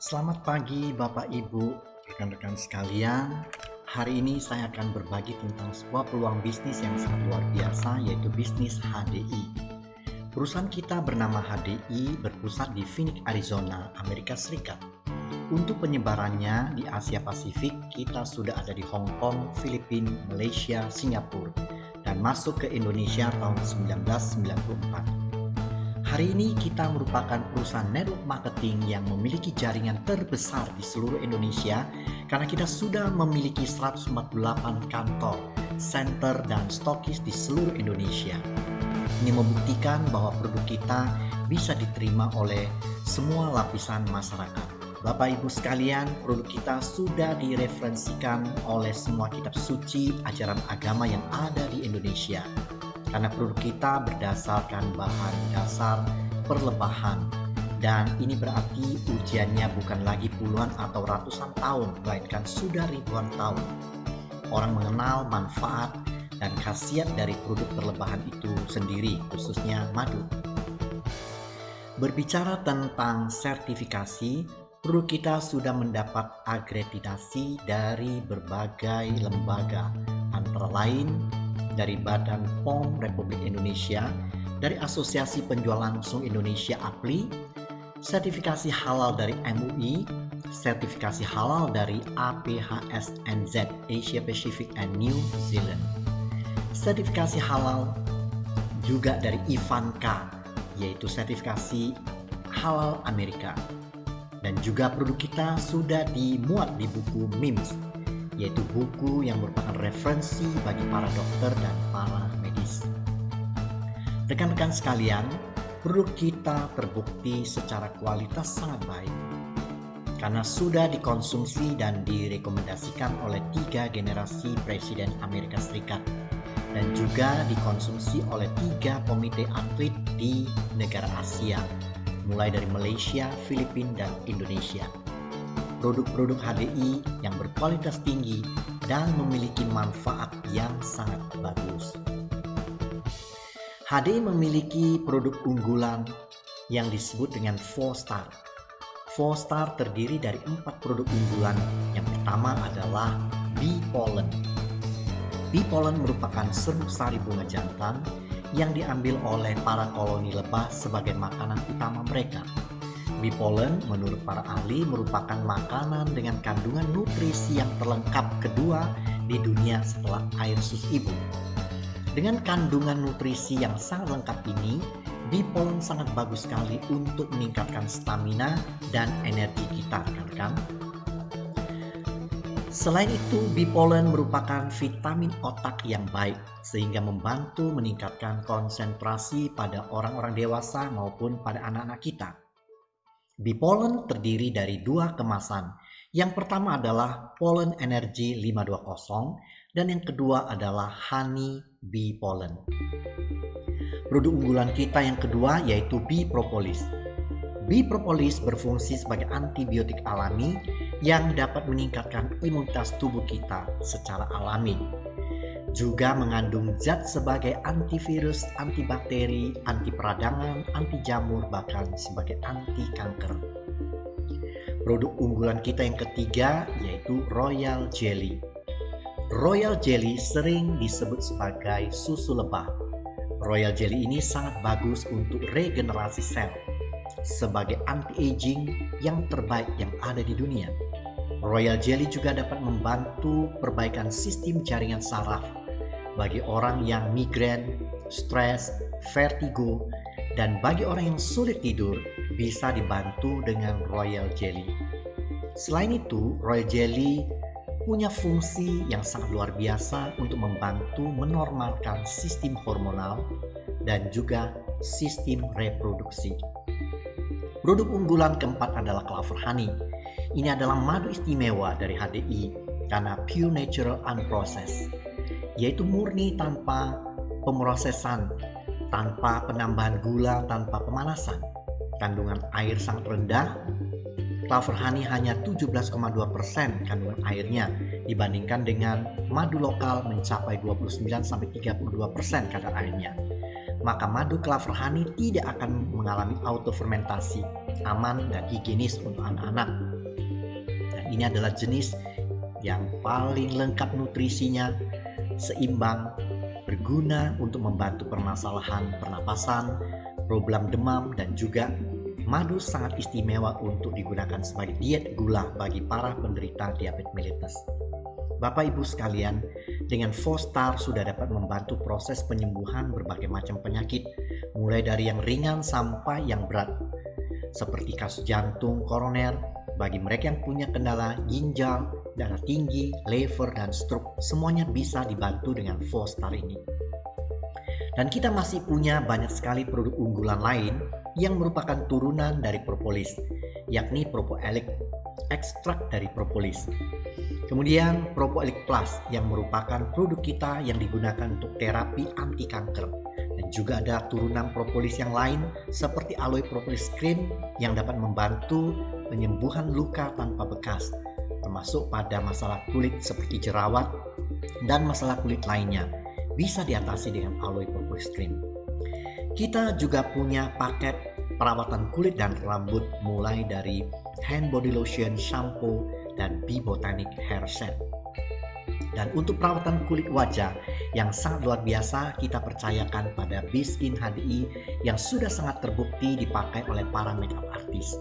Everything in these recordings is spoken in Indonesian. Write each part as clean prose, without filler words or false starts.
Selamat pagi Bapak Ibu, rekan-rekan sekalian. Hari ini saya akan berbagi tentang sebuah peluang bisnis yang sangat luar biasa, yaitu bisnis HDI. Perusahaan kita bernama HDI berpusat di Phoenix, Arizona, Amerika Serikat. Untuk penyebarannya di Asia Pasifik, kita sudah ada di Hong Kong, Filipina, Malaysia, Singapura, dan masuk ke Indonesia tahun 1994. Hari ini kita merupakan perusahaan network marketing yang memiliki jaringan terbesar di seluruh Indonesia karena kita sudah memiliki 148 kantor, center, dan stokis di seluruh Indonesia. Ini membuktikan bahwa produk kita bisa diterima oleh semua lapisan masyarakat. Bapak Ibu sekalian, produk kita sudah direferensikan oleh semua kitab suci ajaran agama yang ada di Indonesia. Karena produk kita berdasarkan bahan dasar perlebahan, dan ini berarti ujiannya bukan lagi puluhan atau ratusan tahun, melainkan sudah ribuan tahun. Orang mengenal manfaat dan khasiat dari produk perlebahan itu sendiri, khususnya madu. Berbicara tentang sertifikasi, produk kita sudah mendapat akreditasi dari berbagai lembaga, antara lain dari Badan POM Republik Indonesia, dari Asosiasi Penjual Langsung Indonesia APLI, sertifikasi halal dari MUI, sertifikasi halal dari APHSNZ Asia Pacific and New Zealand, sertifikasi halal juga dari IFANCA, yaitu sertifikasi halal Amerika, dan juga produk kita sudah dimuat di buku MIMS, yaitu buku yang merupakan referensi bagi para dokter dan para medis. Rekan-rekan sekalian, produk kita terbukti secara kualitas sangat baik karena sudah dikonsumsi dan direkomendasikan oleh 3 generasi Presiden Amerika Serikat dan juga dikonsumsi oleh 3 komite atlet di negara Asia, mulai dari Malaysia, Filipina, dan Indonesia. Produk-produk HDI yang berkualitas tinggi dan memiliki manfaat yang sangat bagus. HDI memiliki produk unggulan yang disebut dengan 4-star. 4-star terdiri dari 4 produk unggulan. Yang pertama adalah bee pollen. Bee pollen merupakan serbuk sari bunga jantan yang diambil oleh para koloni lebah sebagai makanan utama mereka. Bee pollen menurut para ahli merupakan makanan dengan kandungan nutrisi yang terlengkap kedua di dunia setelah air susu ibu. Dengan kandungan nutrisi yang sangat lengkap ini, bee pollen sangat bagus sekali untuk meningkatkan stamina dan energi kita, rekan-rekan. Selain itu, bee pollen merupakan vitamin otak yang baik sehingga membantu meningkatkan konsentrasi pada orang-orang dewasa maupun pada anak-anak kita. Bee pollen terdiri dari 2 kemasan. Yang pertama adalah Pollen Energy 520 dan yang kedua adalah Honey Bee Pollen. Produk unggulan kita yang kedua yaitu Bee Propolis. Bee Propolis berfungsi sebagai antibiotik alami yang dapat meningkatkan imunitas tubuh kita secara alami. Juga mengandung zat sebagai antivirus, antibakteri, anti peradangan, anti jamur, bahkan sebagai anti kanker. Produk unggulan kita yang ketiga yaitu Royal Jelly. Royal Jelly sering disebut sebagai susu lebah. Royal Jelly ini sangat bagus untuk regenerasi sel sebagai anti-aging yang terbaik yang ada di dunia. Royal Jelly juga dapat membantu perbaikan sistem jaringan saraf bagi orang yang migrain, stres, vertigo, dan bagi orang yang sulit tidur bisa dibantu dengan Royal Jelly. Selain itu, Royal Jelly punya fungsi yang sangat luar biasa untuk membantu menormalkan sistem hormonal dan juga sistem reproduksi. Produk unggulan keempat adalah Clover Honey. Ini adalah madu istimewa dari HDI karena pure natural unprocessed, yaitu murni tanpa pemrosesan, tanpa penambahan gula, tanpa pemanasan. Kandungan air sangat rendah. Clover Honey hanya 17,2% kandungan airnya dibandingkan dengan madu lokal mencapai 29-32% kadar airnya. maka madu Clover Honey tidak akan mengalami autofermentasi, aman dan higienis untuk anak-anak. Dan ini adalah jenis yang paling lengkap nutrisinya, seimbang, berguna untuk membantu permasalahan pernapasan, problem demam, dan juga madu sangat istimewa untuk digunakan sebagai diet gula bagi para penderita diabetes mellitus. Bapak Ibu sekalian, dengan 4-star sudah dapat membantu proses penyembuhan berbagai macam penyakit, mulai dari yang ringan sampai yang berat, seperti kasus jantung, koroner, bagi mereka yang punya kendala ginjal, darah tinggi, liver, dan stroke, semuanya bisa dibantu dengan 4-star ini. Dan kita masih punya banyak sekali produk unggulan lain yang merupakan turunan dari propolis, yakni Propoelic, ekstrak dari propolis. Kemudian Propoelic Plus yang merupakan produk kita yang digunakan untuk terapi anti kanker. Dan juga ada turunan propolis yang lain seperti Aloe Propolis Cream yang dapat membantu penyembuhan luka tanpa bekas, termasuk pada masalah kulit seperti jerawat dan masalah kulit lainnya, bisa diatasi dengan Aloe Propolis Cream. Kita juga punya paket perawatan kulit dan rambut mulai dari hand body lotion, shampoo, dan Bee Botanic Hair Set. Dan untuk perawatan kulit wajah yang sangat luar biasa, kita percayakan pada Bee Skin HDI yang sudah sangat terbukti dipakai oleh para makeup artist.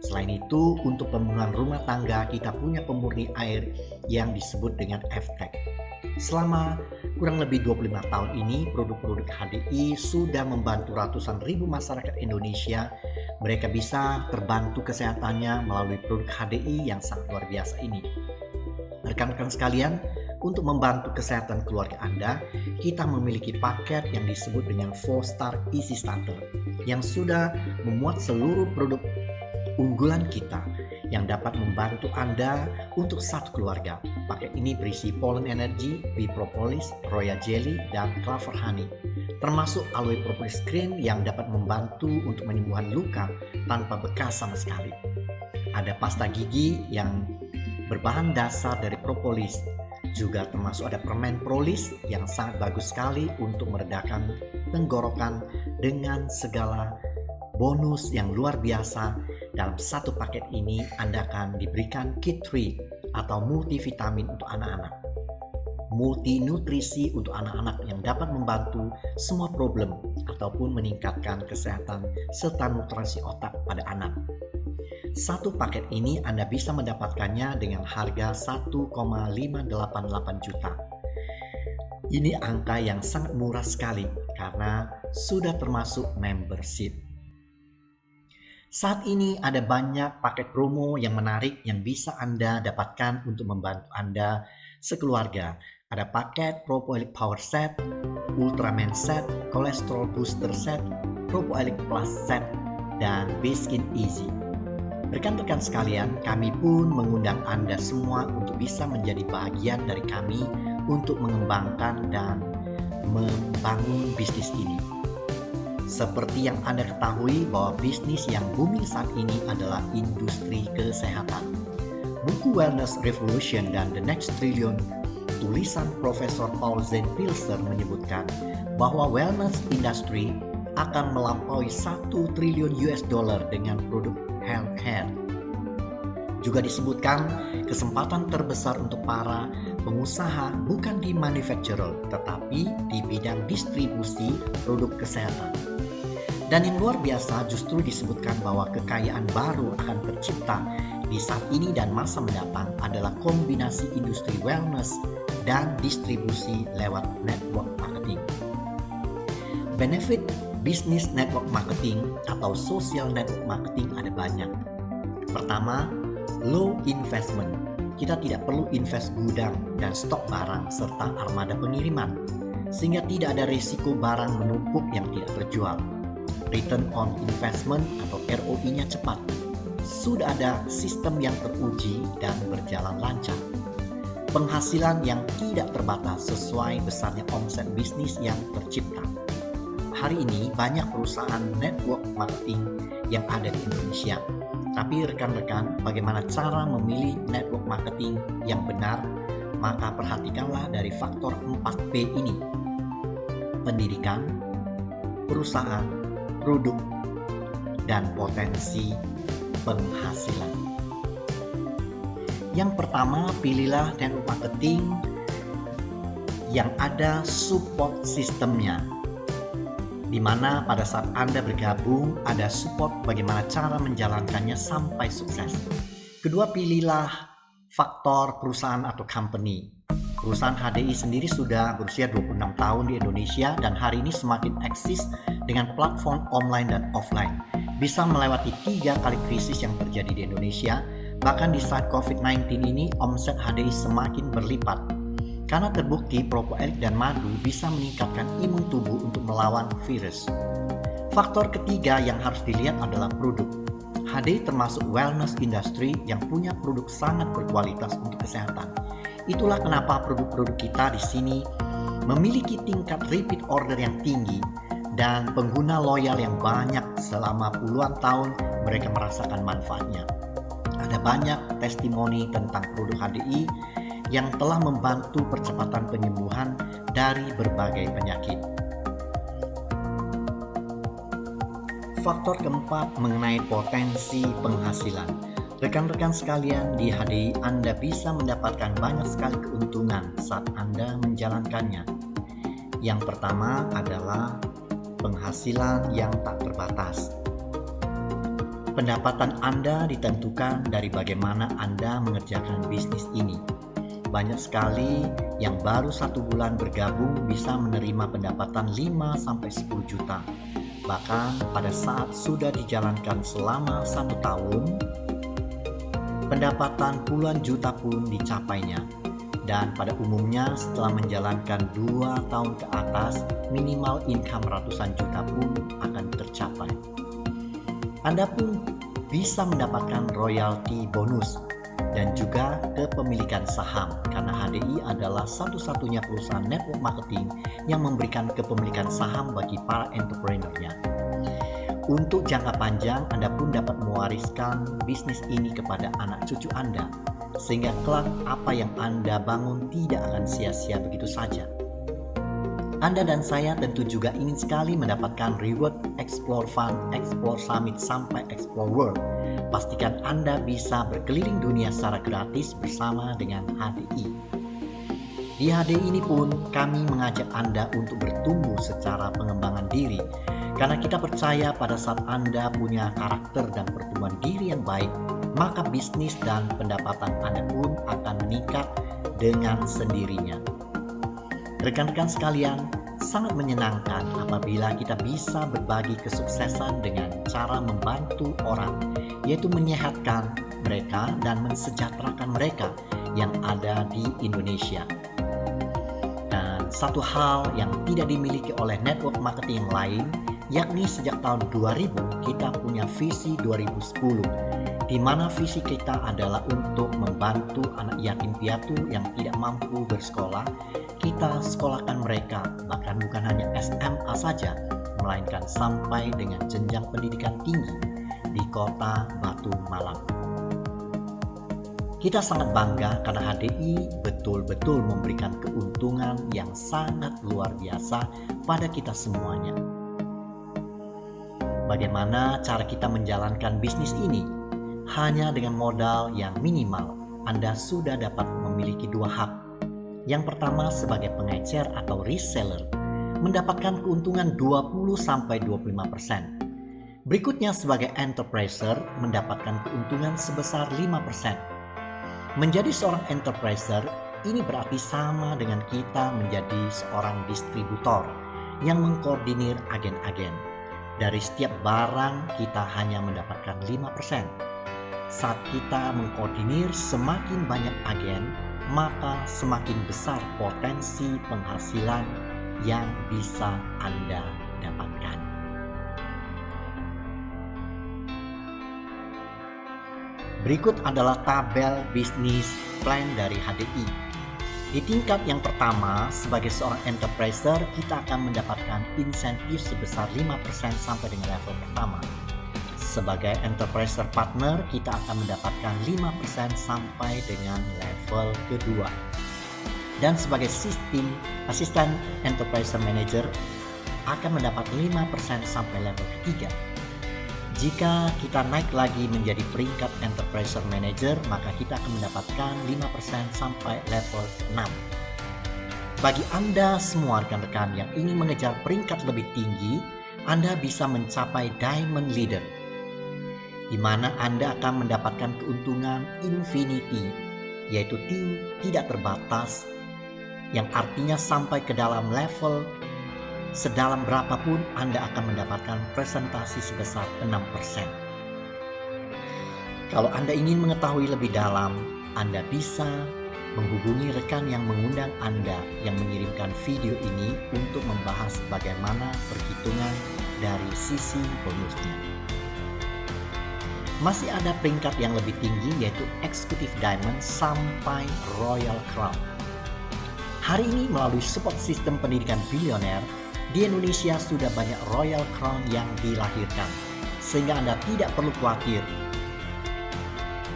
Selain itu, untuk pembunuhan rumah tangga, kita punya pemurni air yang disebut dengan F-Tech. Selama kurang lebih 25 tahun ini, produk-produk HDI sudah membantu ratusan ribu masyarakat Indonesia. Mereka bisa terbantu kesehatannya melalui produk HDI yang sangat luar biasa ini. Rekan-rekan sekalian, untuk membantu kesehatan keluarga Anda, kita memiliki paket yang disebut dengan 4-star Easy Starter yang sudah memuat seluruh produk unggulan kita yang dapat membantu Anda untuk satu keluarga. Paket ini berisi Pollen Energy, Bee Propolis, Royal Jelly, dan Clover Honey, termasuk Aloe Propolis Cream yang dapat membantu untuk menyembuhkan luka tanpa bekas sama sekali. Ada pasta gigi yang berbahan dasar dari propolis, juga termasuk ada permen prolis yang sangat bagus sekali untuk meredakan tenggorokan dengan segala bonus yang luar biasa. Dalam satu paket ini Anda akan diberikan kit 3 atau multivitamin untuk anak-anak, multi nutrisi untuk anak-anak yang dapat membantu semua problem ataupun meningkatkan kesehatan serta nutrisi otak pada anak. Satu paket ini Anda bisa mendapatkannya dengan harga 1,588 juta. Ini angka yang sangat murah sekali karena sudah termasuk membership. Saat ini ada banyak paket promo yang menarik yang bisa Anda dapatkan untuk membantu Anda sekeluarga. Ada paket Propoelic Power Set, Ultraman Set, Cholesterol Booster Set, Propoelic Plus Set, dan Bee Skin Easy. Rekan-rekan sekalian, kami pun mengundang Anda semua untuk bisa menjadi bagian dari kami untuk mengembangkan dan membangun bisnis ini. Seperti yang Anda ketahui bahwa bisnis yang booming saat ini adalah industri kesehatan. Buku Wellness Revolution dan The Next Trillion, tulisan Profesor Paul Zane Pilser menyebutkan bahwa wellness industry akan melampaui 1 triliun US dollar dengan produk healthcare. Juga disebutkan kesempatan terbesar untuk para pengusaha bukan di manufacturer tetapi di bidang distribusi produk kesehatan. Dan yang luar biasa justru disebutkan bahwa kekayaan baru akan tercipta di saat ini dan masa mendatang adalah kombinasi industri wellness dan distribusi lewat network marketing. Benefit bisnis network marketing atau social network marketing ada banyak. Pertama, low investment. Kita tidak perlu invest gudang dan stok barang serta armada pengiriman, sehingga tidak ada risiko barang menumpuk yang tidak terjual. Return on investment atau ROI-nya cepat. Sudah ada sistem yang teruji dan berjalan lancar. Penghasilan yang tidak terbatas sesuai besarnya omset bisnis yang tercipta. Hari ini banyak perusahaan network marketing yang ada di Indonesia. Tapi rekan-rekan, bagaimana cara memilih network marketing yang benar? Maka perhatikanlah dari faktor 4P ini. Pendidikan, perusahaan, produk, dan potensi penghasilan. Yang pertama, pilihlah network marketing yang ada support sistemnya, di mana pada saat Anda bergabung ada support bagaimana cara menjalankannya sampai sukses. Kedua, pilihlah faktor perusahaan atau company. Perusahaan HDI sendiri sudah berusia 26 tahun di Indonesia dan hari ini semakin eksis dengan platform online dan offline. Bisa melewati 3 kali krisis yang terjadi di Indonesia. Bahkan di saat COVID-19 ini omset HDI semakin berlipat. Karena terbukti propolis dan madu bisa meningkatkan imun tubuh untuk melawan virus. Faktor ketiga yang harus dilihat adalah produk. HDI termasuk wellness industry yang punya produk sangat berkualitas untuk kesehatan. Itulah kenapa produk-produk kita di sini memiliki tingkat repeat order yang tinggi dan pengguna loyal yang banyak selama puluhan tahun mereka merasakan manfaatnya. Ada banyak testimoni tentang produk HDI yang telah membantu percepatan penyembuhan dari berbagai penyakit. Faktor keempat mengenai potensi penghasilan. Rekan-rekan sekalian, di HDI Anda bisa mendapatkan banyak sekali keuntungan saat Anda menjalankannya. Yang pertama adalah penghasilan yang tak terbatas. Pendapatan Anda ditentukan dari bagaimana Anda mengerjakan bisnis ini. Banyak sekali yang baru 1 bulan bergabung bisa menerima pendapatan 5-10 juta. Bahkan pada saat sudah dijalankan selama 1 tahun, pendapatan puluhan juta pun dicapainya. Dan pada umumnya setelah menjalankan 2 tahun ke atas, minimal income ratusan juta pun akan tercapai. Anda pun bisa mendapatkan royalti bonus dan juga kepemilikan saham karena HDI adalah satu-satunya perusahaan network marketing yang memberikan kepemilikan saham bagi para entrepreneur-nya. Untuk jangka panjang, Anda pun dapat mewariskan bisnis ini kepada anak cucu Anda sehingga kelak apa yang Anda bangun tidak akan sia-sia begitu saja. Anda dan saya tentu juga ingin sekali mendapatkan reward Explore Fund, Explore Summit, sampai Explore World. Pastikan Anda bisa berkeliling dunia secara gratis bersama dengan HDI. Di HDI ini pun kami mengajak Anda untuk bertumbuh secara pengembangan diri. Karena kita percaya pada saat Anda punya karakter dan pertumbuhan diri yang baik, maka bisnis dan pendapatan Anda pun akan meningkat dengan sendirinya. Rekan-rekan sekalian, sangat menyenangkan apabila kita bisa berbagi kesuksesan dengan cara membantu orang, yaitu menyehatkan mereka dan mensejahterakan mereka yang ada di Indonesia. Dan satu hal yang tidak dimiliki oleh network marketing yang lain, yakni sejak tahun 2000 kita punya visi 2010, di mana visi kita adalah untuk membantu anak yatim piatu yang tidak mampu bersekolah. Kita sekolahkan mereka, bahkan bukan hanya SMA saja, melainkan sampai dengan jenjang pendidikan tinggi di kota Batu Malang. Kita sangat bangga karena HDI betul-betul memberikan keuntungan yang sangat luar biasa pada kita semuanya. Bagaimana cara kita menjalankan bisnis ini? Hanya dengan modal yang minimal, Anda sudah dapat memiliki 2 hak. Yang pertama sebagai pengecer atau reseller, mendapatkan keuntungan 20-25%. Berikutnya sebagai enterpriser, mendapatkan keuntungan sebesar 5%. Menjadi seorang enterpriser, ini berarti sama dengan kita menjadi seorang distributor yang mengkoordinir agen-agen. Dari setiap barang kita hanya mendapatkan 5%. Saat kita mengkoordinir semakin banyak agen, maka semakin besar potensi penghasilan yang bisa Anda dapatkan. Berikut adalah tabel bisnis plan dari HDI. Di tingkat yang pertama, sebagai seorang enterpriser, kita akan mendapatkan insentif sebesar 5% sampai dengan level pertama. Sebagai enterpriser partner, kita akan mendapatkan 5% sampai dengan level kedua. Dan sebagai asisten enterpriser manager, akan mendapat 5% sampai level ketiga. Jika kita naik lagi menjadi peringkat Enterprise Manager, maka kita akan mendapatkan 5% sampai level 6. Bagi Anda semua rekan-rekan yang ingin mengejar peringkat lebih tinggi, Anda bisa mencapai Diamond Leader, di mana Anda akan mendapatkan keuntungan infinity, yaitu tidak terbatas, yang artinya sampai ke dalam level sedalam berapapun Anda akan mendapatkan presentasi sebesar 6%. Kalau Anda ingin mengetahui lebih dalam, Anda bisa menghubungi rekan yang mengundang Anda yang mengirimkan video ini untuk membahas bagaimana perhitungan dari sisi bonusnya. Masih ada peringkat yang lebih tinggi, yaitu Executive Diamond sampai Royal Crown. Hari ini melalui support sistem pendidikan bilioner, di Indonesia sudah banyak Royal Crown yang dilahirkan, sehingga Anda tidak perlu khawatir.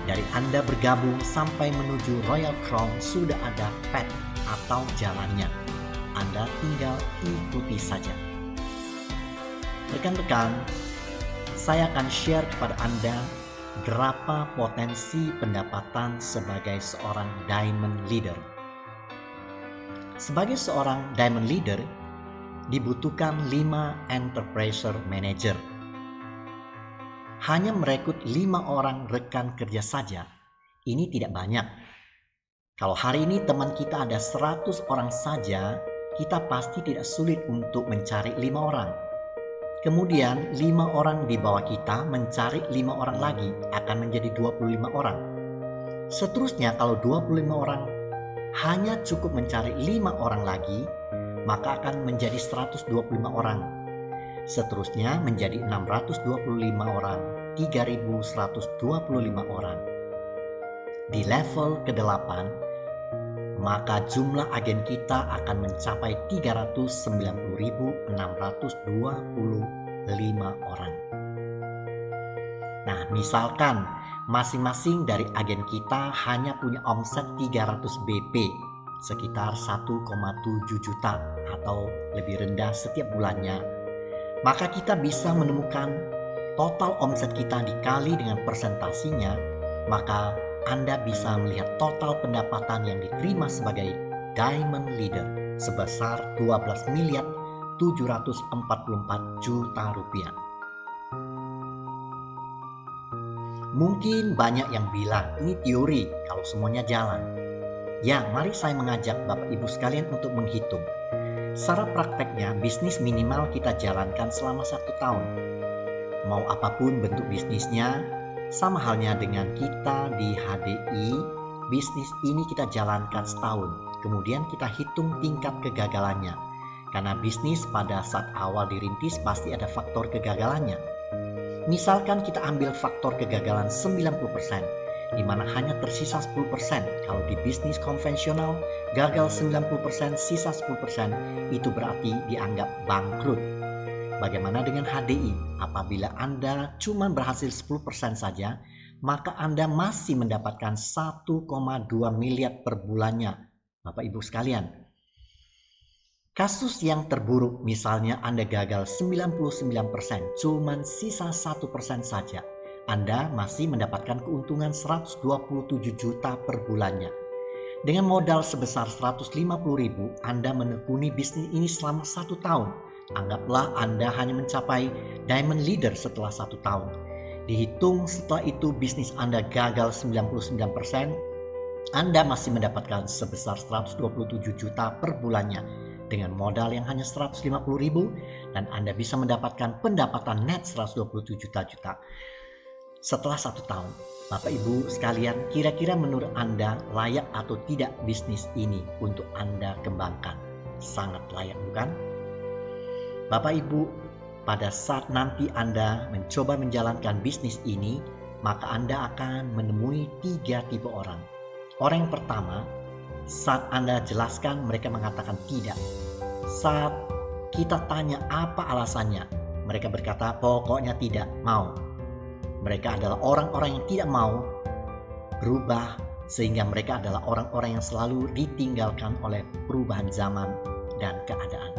Dari Anda bergabung sampai menuju Royal Crown sudah ada path atau jalannya. Anda tinggal ikuti saja. Rekan-rekan, saya akan share kepada Anda berapa potensi pendapatan sebagai seorang Diamond Leader. Sebagai seorang Diamond Leader, dibutuhkan 5 Enterprise Manager. Hanya merekrut 5 orang rekan kerja saja, ini tidak banyak. Kalau hari ini teman kita ada 100 orang saja, kita pasti tidak sulit untuk mencari 5 orang. Kemudian 5 orang di bawah kita mencari 5 orang lagi, akan menjadi 25 orang. Seterusnya kalau 25 orang hanya cukup mencari 5 orang lagi, maka akan menjadi 125 orang. Seterusnya menjadi 625 orang, 3125 orang. Di level ke-8, maka jumlah agen kita akan mencapai 390.625 orang. Nah, misalkan masing-masing dari agen kita hanya punya omset 300 BP, sekitar 1,7 juta atau lebih rendah setiap bulannya, maka kita bisa menemukan total omset kita dikali dengan persentasinya, maka Anda bisa melihat total pendapatan yang diterima sebagai Diamond Leader sebesar 12.744 juta rupiah. Mungkin banyak yang bilang ini teori kalau semuanya jalan. Ya, mari saya mengajak Bapak Ibu sekalian untuk menghitung. Secara prakteknya, bisnis minimal kita jalankan selama 1 tahun. Mau apapun bentuk bisnisnya, sama halnya dengan kita di HDI, bisnis ini kita jalankan setahun. Kemudian kita hitung tingkat kegagalannya. Karena bisnis pada saat awal dirintis pasti ada faktor kegagalannya. Misalkan kita ambil faktor kegagalan 90%. Di mana hanya tersisa 10%. Kalau di bisnis konvensional, gagal 90%, sisa 10%, itu berarti dianggap bangkrut. Bagaimana dengan HDI? Apabila Anda cuma berhasil 10% saja, maka Anda masih mendapatkan 1,2 miliar per bulannya, Bapak Ibu sekalian. Kasus yang terburuk, misalnya Anda gagal 99%, cuma sisa 1% saja. Anda masih mendapatkan keuntungan 127 juta per bulannya. Dengan modal sebesar 150.000, Anda menekuni bisnis ini selama 1 tahun. Anggaplah Anda hanya mencapai Diamond Leader setelah 1 tahun. Dihitung setelah itu bisnis Anda gagal 99%, Anda masih mendapatkan sebesar 127 juta per bulannya. Dengan modal yang hanya 150.000 dan Anda bisa mendapatkan pendapatan net 127 juta. Setelah 1 tahun, Bapak Ibu sekalian, kira-kira menurut Anda layak atau tidak bisnis ini untuk Anda kembangkan? Sangat layak, bukan? Bapak Ibu, pada saat nanti Anda mencoba menjalankan bisnis ini, maka Anda akan menemui 3 tipe orang. Orang yang pertama, saat Anda jelaskan mereka mengatakan tidak. Saat kita tanya apa alasannya, mereka berkata pokoknya tidak mau. Mereka adalah orang-orang yang tidak mau berubah, sehingga mereka adalah orang-orang yang selalu ditinggalkan oleh perubahan zaman dan keadaan.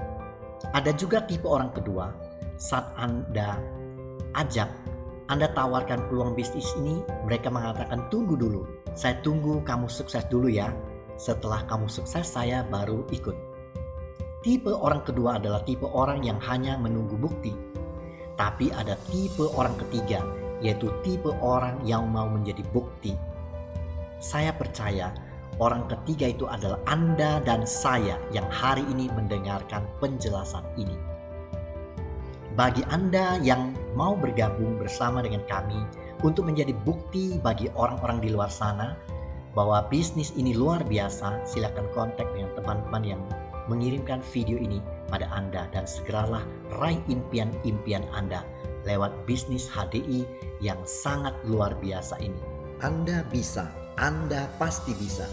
Ada juga tipe orang kedua, saat Anda ajak, Anda tawarkan peluang bisnis ini, mereka mengatakan tunggu dulu, saya tunggu kamu sukses dulu ya, setelah kamu sukses saya baru ikut. Tipe orang kedua adalah tipe orang yang hanya menunggu bukti. Tapi ada tipe orang ketiga, yaitu tipe orang yang mau menjadi bukti. Saya percaya orang ketiga itu adalah Anda dan saya yang hari ini mendengarkan penjelasan ini. Bagi Anda yang mau bergabung bersama dengan kami untuk menjadi bukti bagi orang-orang di luar sana bahwa bisnis ini luar biasa, silakan kontak dengan teman-teman yang mengirimkan video ini pada Anda dan segeralah raih impian-impian Anda lewat bisnis HDI yang sangat luar biasa ini. Anda bisa, Anda pasti bisa.